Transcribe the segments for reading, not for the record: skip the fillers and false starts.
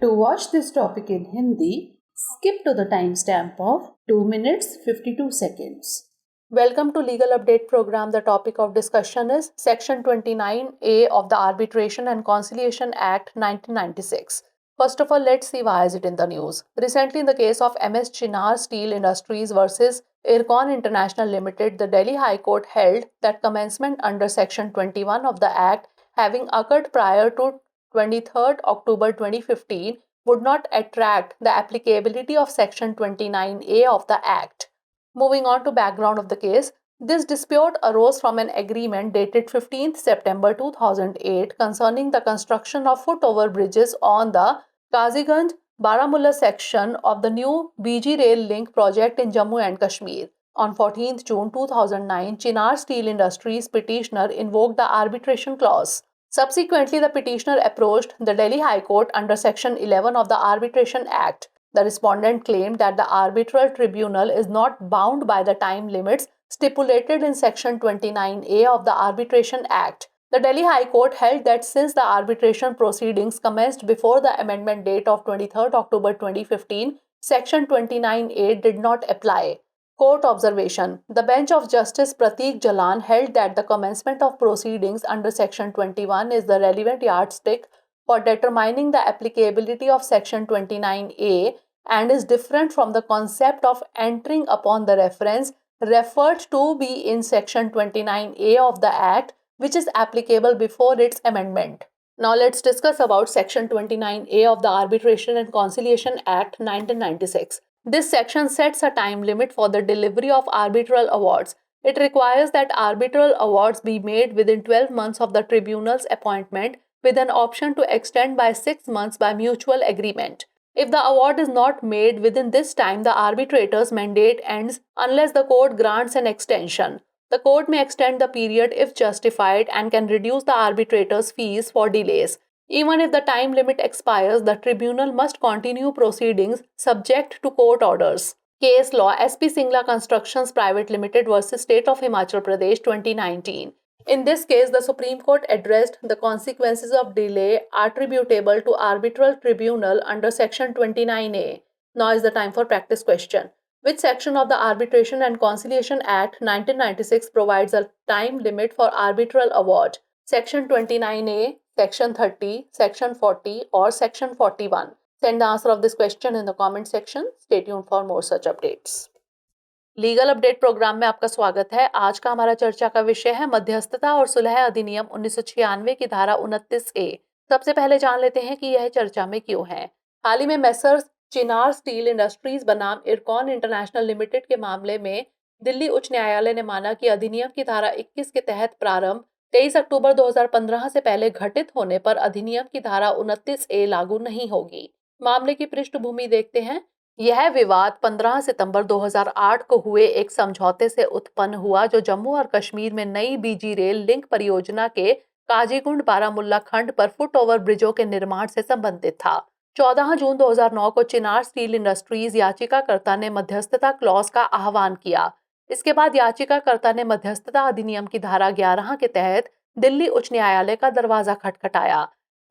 To watch this topic in Hindi, skip to the timestamp of 2 minutes 52 seconds. Welcome to Legal Update Program. The topic of discussion is Section 29A of the Arbitration and Conciliation Act 1996. First of all, let's see why is it in the news. Recently, in the case of MS Chinar Steel Industries versus Ircon International Limited, the Delhi High Court held that commencement under Section 21 of the Act, having occurred prior to 23rd October 2015, would not attract the applicability of Section 29A of the Act. Moving on to background of the case, this dispute arose from an agreement dated 15th September 2008 concerning the construction of foot-over bridges on the Kaziganj Baramulla section of the new BG Rail Link project in Jammu and Kashmir. On 14th June 2009, Chinar Steel Industries petitioner invoked the arbitration clause. Subsequently, the petitioner approached the Delhi High Court under Section 11 of the Arbitration Act. The respondent claimed that the arbitral tribunal is not bound by the time limits stipulated in Section 29A of the Arbitration Act. The Delhi High Court held that since the arbitration proceedings commenced before the amendment date of 23rd October 2015, Section 29A did not apply. Court observation. The bench of Justice Prateek Jalan held that the commencement of proceedings under Section 21 is the relevant yardstick for determining the applicability of Section 29A and is different from the concept of entering upon the reference referred to be in Section 29A of the Act, which is applicable before its amendment. Now let's discuss about Section 29A of the Arbitration and Conciliation Act 1996. This section sets a time limit for the delivery of arbitral awards. It requires that arbitral awards be made within 12 months of the tribunal's appointment, with an option to extend by 6 months by mutual agreement. If the award is not made within this time, the arbitrator's mandate ends unless the court grants an extension. The court may extend the period if justified and can reduce the arbitrator's fees for delays. Even if the time limit expires, the tribunal must continue proceedings subject to court orders. Case law SP Singla Constructions Private Limited versus State of Himachal Pradesh 2019. In this case, the Supreme Court addressed the consequences of delay attributable to arbitral tribunal under Section 29A. Now is the time for practice question. Which section of the Arbitration and Conciliation Act 1996 provides a time limit for arbitral award? Section 29A, Section 30, Section 40 or Section 41? Send the answer of this question in the comment section. Stay tuned for more such updates. Legal update program में आपका स्वागत है। आज का हमारा चर्चा का विषय है मध्यस्थता और सुलह अधिनियम 1996 की धारा 29A। सबसे पहले जान लेते हैं कि यह चर्चा में क्यों है। हाल ही में मेसर्स चिनार स्टील इंडस्ट्रीज बनाम इरकॉन इंटरनेशनल लिमिटेड के मामले में दिल्ली उच्च न्यायालय ने माना कि अधिनियम की धारा 21 के तहत प्रारंभ 23 अक्टूबर 2015 से पहले घटित होने पर अधिनियम की धारा 29A लागू नहीं होगी। मामले की पृष्ठभूमि देखते हैं। यह विवाद 15 सितंबर 2008 को हुए एक समझौते से उत्पन्न हुआ जो जम्मू और कश्मीर में नई बीजी रेल लिंक परियोजना के काजीगुंड बारामुल्ला खंड पर फुट ओवर ब्रिजों के निर्माण से संबंधित था। 14 जून 2009 को चिनार स्टील इंडस्ट्रीज याचिकाकर्ता ने मध्यस्थता क्लॉज का आह्वान किया। इसके बाद याचिकाकर्ता ने मध्यस्थता अधिनियम की धारा 11 के तहत दिल्ली उच्च न्यायालय का दरवाजा खटखटाया।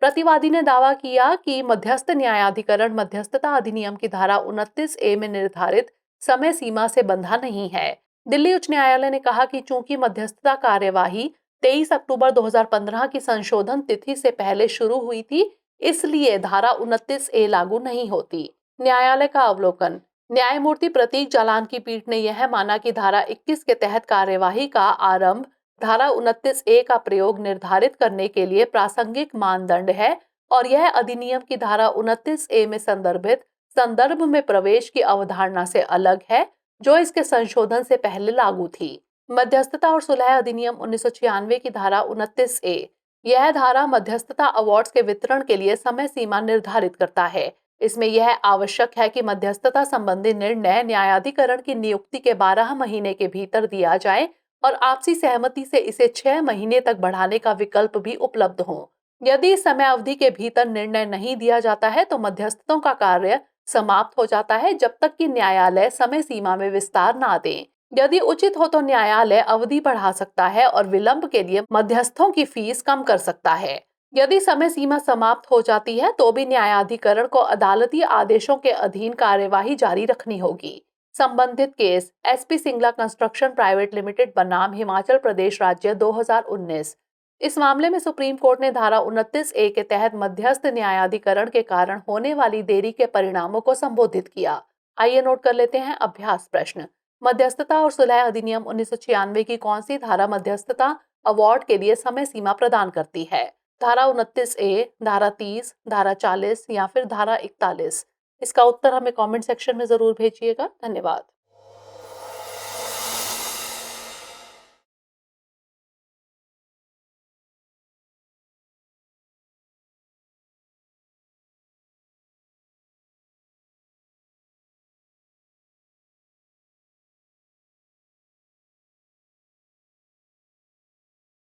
प्रतिवादी ने दावा किया कि मध्यस्थ न्यायाधिकरण मध्यस्थता अधिनियम की धारा 29A में निर्धारित समय सीमा से बंधा नहीं है। दिल्ली उच्च न्यायालय ने कहा कि चूंकि मध्यस्थता कार्यवाही 23 अक्टूबर 2015 की संशोधन तिथि से पहले शुरू हुई थी, इसलिए धारा 29A लागू नहीं होती। न्यायालय का अवलोकन। न्यायमूर्ति प्रतीक जालान की पीठ ने यह माना कि धारा 21 के तहत कार्यवाही का आरंभ धारा 29A का प्रयोग निर्धारित करने के लिए प्रासंगिक मानदंड है और यह अधिनियम की धारा 29A में संदर्भित संदर्भ में प्रवेश की अवधारणा से अलग है, जो इसके संशोधन से पहले लागू थी। मध्यस्थता और सुलह अधिनियम 1996 की धारा 29A। यह धारा मध्यस्थता अवार्ड्स के वितरण के लिए समय सीमा निर्धारित करता है। इसमें यह आवश्यक है कि मध्यस्थता संबंधी निर्णय न्यायाधिकरण की नियुक्ति के 12 महीने के भीतर दिया जाए और आपसी सहमति से इसे 6 महीने तक बढ़ाने का विकल्प भी उपलब्ध हो। यदि इस समय अवधि के भीतर निर्णय नहीं दिया जाता है तो मध्यस्थों का कार्य समाप्त हो जाता है जब तक कि न्यायालय समय सीमा में विस्तार ना दे। यदि उचित हो तो न्यायालय अवधि बढ़ा सकता है और विलंब के लिए मध्यस्थों की फीस कम कर सकता है। यदि समय सीमा समाप्त हो जाती है तो भी न्यायाधिकरण को अदालती आदेशों के अधीन कार्यवाही जारी रखनी होगी। संबंधित case SP Singla construction private limited बनाम हिमाचल प्रदेश राज्य 2019। इस मामले में सुप्रीम कोर्ट ने धारा 29A के तहत मध्यस्थ न्यायाधिकरण के कारण होने वाली देरी के परिणामों को संबोधित किया। आइए नोट कर लेते हैं अभ्यास प्रश्न। मध्यस्थता और सुलह अधिनियम 1996 की कौन सी धारा मध्यस्थता अवार्ड के लिए समय सीमा प्रदान करती है? धारा 29A, धारा 30, धारा 40 या फिर धारा 41? इसका उत्तर हमें कमेंट सेक्शन में जरूर भेजिएगा। धन्यवाद।